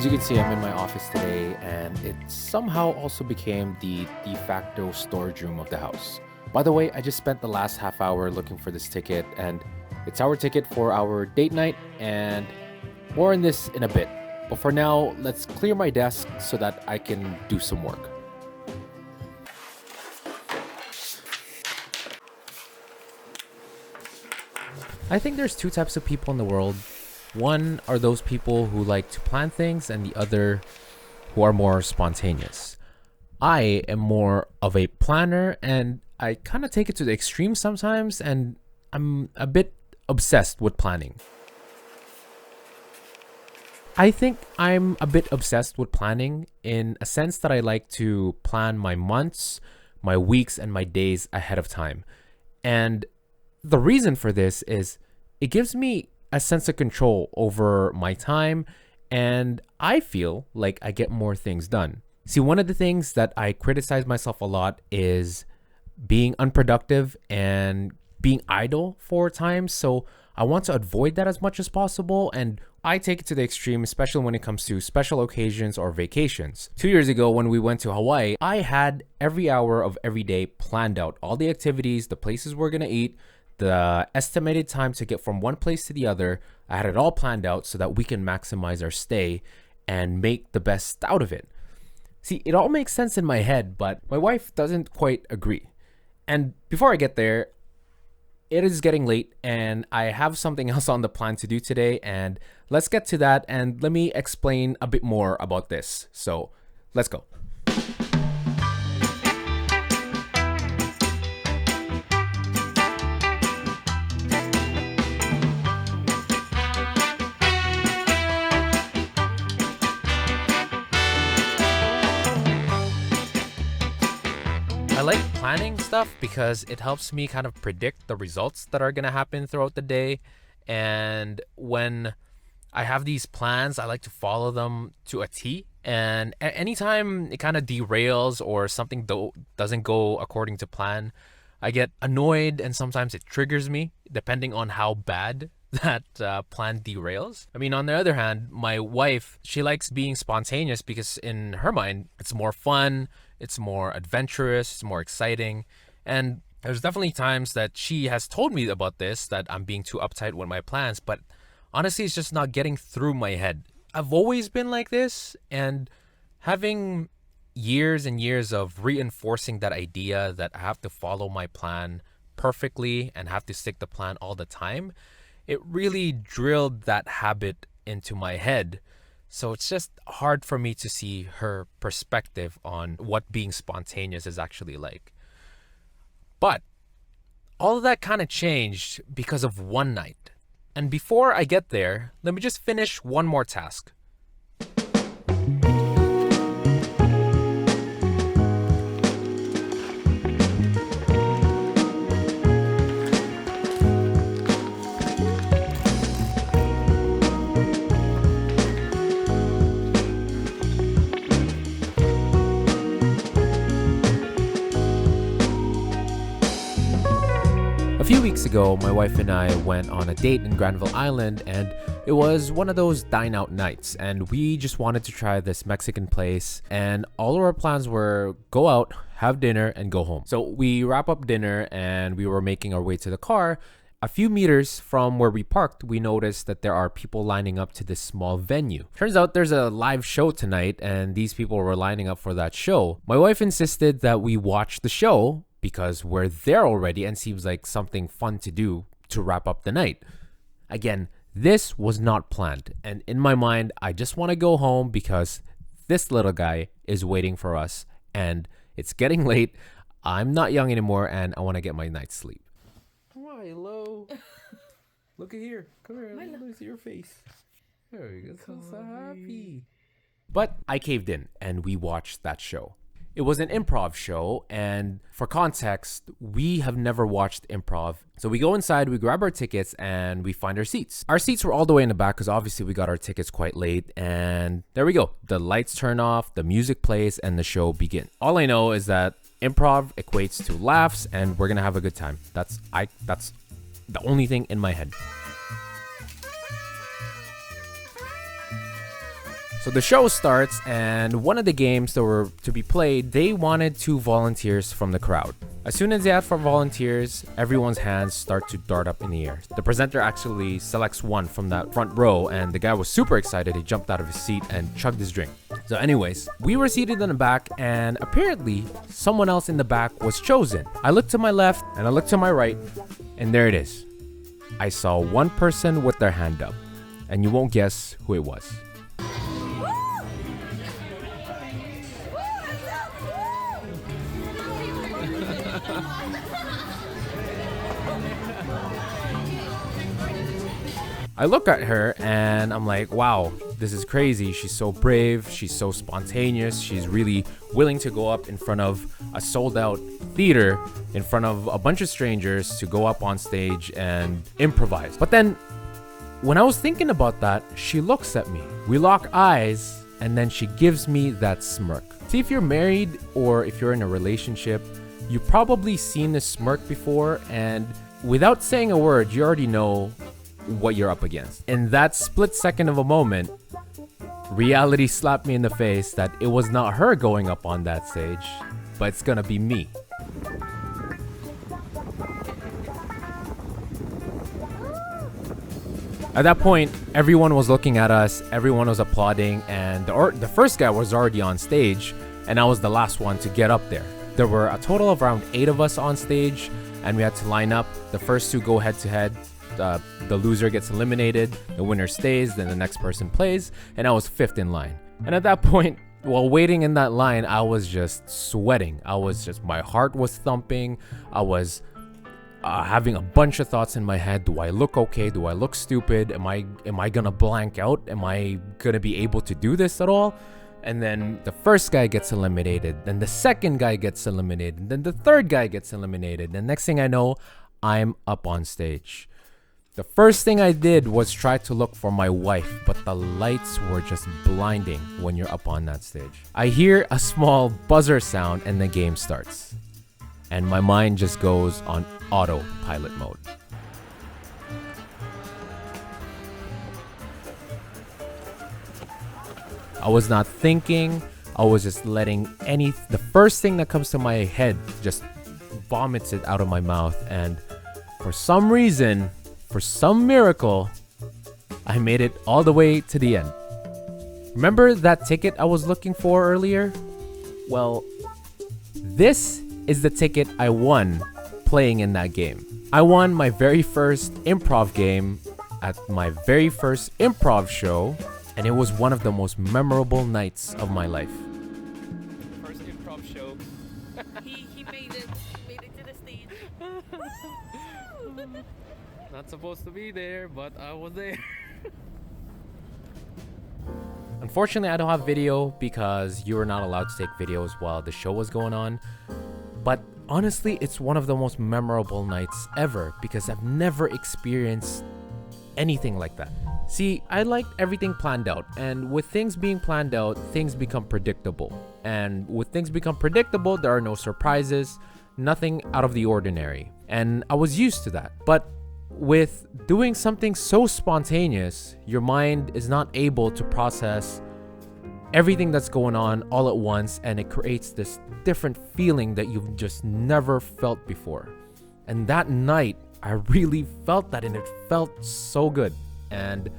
As you can see, I'm in my office today, and it somehow also became the de facto storage room of the house. By the way, I just spent the last half hour looking for this ticket, and it's our ticket for our date night, and more on this in a bit. But for now, let's clear my desk so that I can do some work. I think there's two types of people in the world. One are those people who like to plan things, and the other who are more spontaneous. I am more of a planner, and I kind of take it to the extreme sometimes, and I'm a bit obsessed with planning. I think I'm a bit obsessed with planning in a sense that I like to plan my months, my weeks, and my days ahead of time. And the reason for this is it gives me a sense of control over my time, and I feel like I get more things done. See, one of the things that I criticize myself a lot is being unproductive and being idle for times. So I want to avoid that as much as possible. And I take it to the extreme, especially when it comes to special occasions or vacations. 2 years ago, when we went to Hawaii, I had every hour of every day planned out, all the activities, the places we're going to eat, the estimated time to get from one place to the other. I had it all planned out so that we can maximize our stay and make the best out of it. See, it all makes sense in my head, but my wife doesn't quite agree. And before I get there, it is getting late and I have something else on the plan to do today. And let's get to that, and let me explain a bit more about this. So let's go. I like planning stuff because it helps me kind of predict the results that are going to happen throughout the day. And when I have these plans, I like to follow them to a T. And anytime it kind of derails or something doesn't go according to plan, I get annoyed, and sometimes it triggers me depending on how bad that plan derails. I mean, on the other hand, my wife, she likes being spontaneous because in her mind, it's more fun, it's more adventurous, it's more exciting. And there's definitely times that she has told me about this, that I'm being too uptight with my plans, but honestly, it's just not getting through my head. I've always been like this, and having years and years of reinforcing that idea that I have to follow my plan perfectly and have to stick to plan all the time, it really drilled that habit into my head. So it's just hard for me to see her perspective on what being spontaneous is actually like. But all of that kind of changed because of one night. And before I get there, let me just finish one more task. A few weeks ago, my wife and I went on a date in Granville Island, and it was one of those dine out nights, and we just wanted to try this Mexican place, and all of our plans were go out, have dinner, and go home. So we wrap up dinner and we were making our way to the car. A few meters from where we parked, we noticed that there are people lining up to this small venue. Turns out there's a live show tonight, and these people were lining up for that show. My wife insisted that we watch the show because we're there already and seems like something fun to do to wrap up the night. Again, this was not planned, and in my mind, I just want to go home because this little guy is waiting for us, and it's getting late. I'm not young anymore, and I want to get my night's sleep. Why, hello? Look at here. Come here. Let me see your face. There you go. So happy. But I caved in, and we watched that show. It was an improv show, and for context, we have never watched improv. So we go inside, we grab our tickets, and we find our seats. Our seats were all the way in the back because obviously we got our tickets quite late, and there we go. The lights turn off, the music plays, and the show begins. All I know is that improv equates to laughs, and we're gonna have a good time. That's the only thing in my head. So the show starts, and one of the games that were to be played, they wanted 2 volunteers from the crowd. As soon as they ask for volunteers, everyone's hands start to dart up in the air. The presenter actually selects one from that front row, and the guy was super excited. He jumped out of his seat and chugged his drink. So anyways, we were seated in the back, and apparently someone else in the back was chosen. I looked to my left and I looked to my right, and there it is. I saw one person with their hand up, and you won't guess who it was. I look at her and I'm like, wow, this is crazy. She's so brave. She's so spontaneous. She's really willing to go up in front of a sold out theater in front of a bunch of strangers to go up on stage and improvise. But then when I was thinking about that, she looks at me. We lock eyes and then she gives me that smirk. See, if you're married or if you're in a relationship, you've probably seen this smirk before, and without saying a word, you already know what you're up against. In that split second of a moment, reality slapped me in the face that it was not her going up on that stage, but it's gonna be me. At that point, everyone was looking at us, everyone was applauding, and the first guy was already on stage, and I was the last one to get up there. There were a total of around 8 of us on stage, and we had to line up. The first 2 go head to head. The loser gets eliminated, the winner stays, then the next person plays, and I was 5th in line. And at that point, while waiting in that line, I was just sweating. My heart was thumping. I was having a bunch of thoughts in my head. Do I look okay? Do I look stupid? Am I gonna blank out? Am I gonna be able to do this at all? And then the first guy gets eliminated, then the second guy gets eliminated, then the third guy gets eliminated. The next thing I know, I'm up on stage. The first thing I did was try to look for my wife, but the lights were just blinding when you're up on that stage. I hear a small buzzer sound and the game starts. And my mind just goes on autopilot mode. I was not thinking, I was just letting the first thing that comes to my head just vomits it out of my mouth, and for some reason, for some miracle, I made it all the way to the end. Remember that ticket I was looking for earlier? Well, this is the ticket I won playing in that game. I won my very first improv game at my very first improv show, and it was one of the most memorable nights of my life. First improv show. He made it to the stage. Not supposed to be there, but I was there. Unfortunately, I don't have video because you were not allowed to take videos while the show was going on. But honestly, it's one of the most memorable nights ever because I've never experienced anything like that. See, I liked everything planned out, and with things being planned out, things become predictable. And with things become predictable, there are no surprises, nothing out of the ordinary. And I was used to that. But with doing something so spontaneous, your mind is not able to process everything that's going on all at once, and it creates this different feeling that you've just never felt before. And that night, I really felt that, and it felt so good. And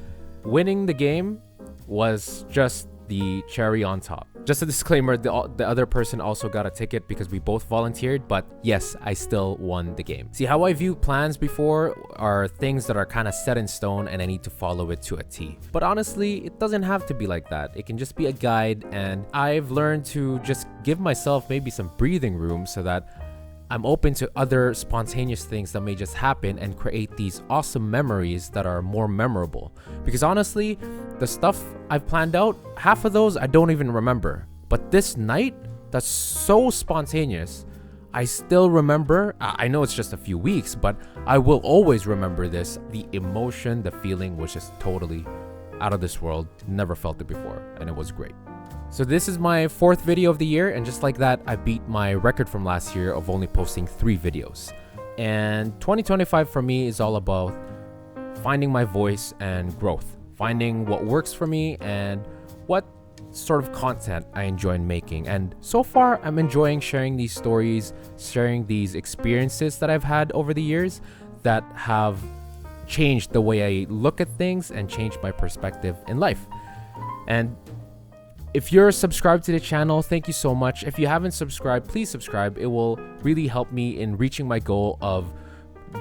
winning the game was just the cherry on top. Just a disclaimer, the other person also got a ticket because we both volunteered, but yes, I still won the game. See, how I view plans before are things that are kind of set in stone and I need to follow it to a T. But honestly, it doesn't have to be like that. It can just be a guide, and I've learned to just give myself maybe some breathing room so that I'm open to other spontaneous things that may just happen and create these awesome memories that are more memorable. Because honestly, the stuff I've planned out, half of those I don't even remember. But this night, that's so spontaneous, I still remember. I know it's just a few weeks, but I will always remember this. The emotion, the feeling was just totally out of this world. Never felt it before, and it was great. So this is my 4th video of the year, and just like that, I beat my record from last year of only posting 3 videos. And 2025 for me is all about finding my voice and growth, finding what works for me and what sort of content I enjoy making. And so far, I'm enjoying sharing these stories, sharing these experiences that I've had over the years that have changed the way I look at things and changed my perspective in life. And if you're subscribed to the channel, thank you so much. If you haven't subscribed, please subscribe. It will really help me in reaching my goal of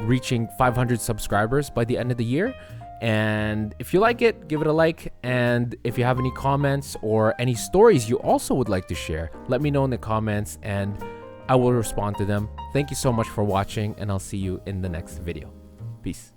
reaching 500 subscribers by the end of the year. And if you like it, give it a like. And if you have any comments or any stories you also would like to share, let me know in the comments and I will respond to them. Thank you so much for watching, and I'll see you in the next video. Peace.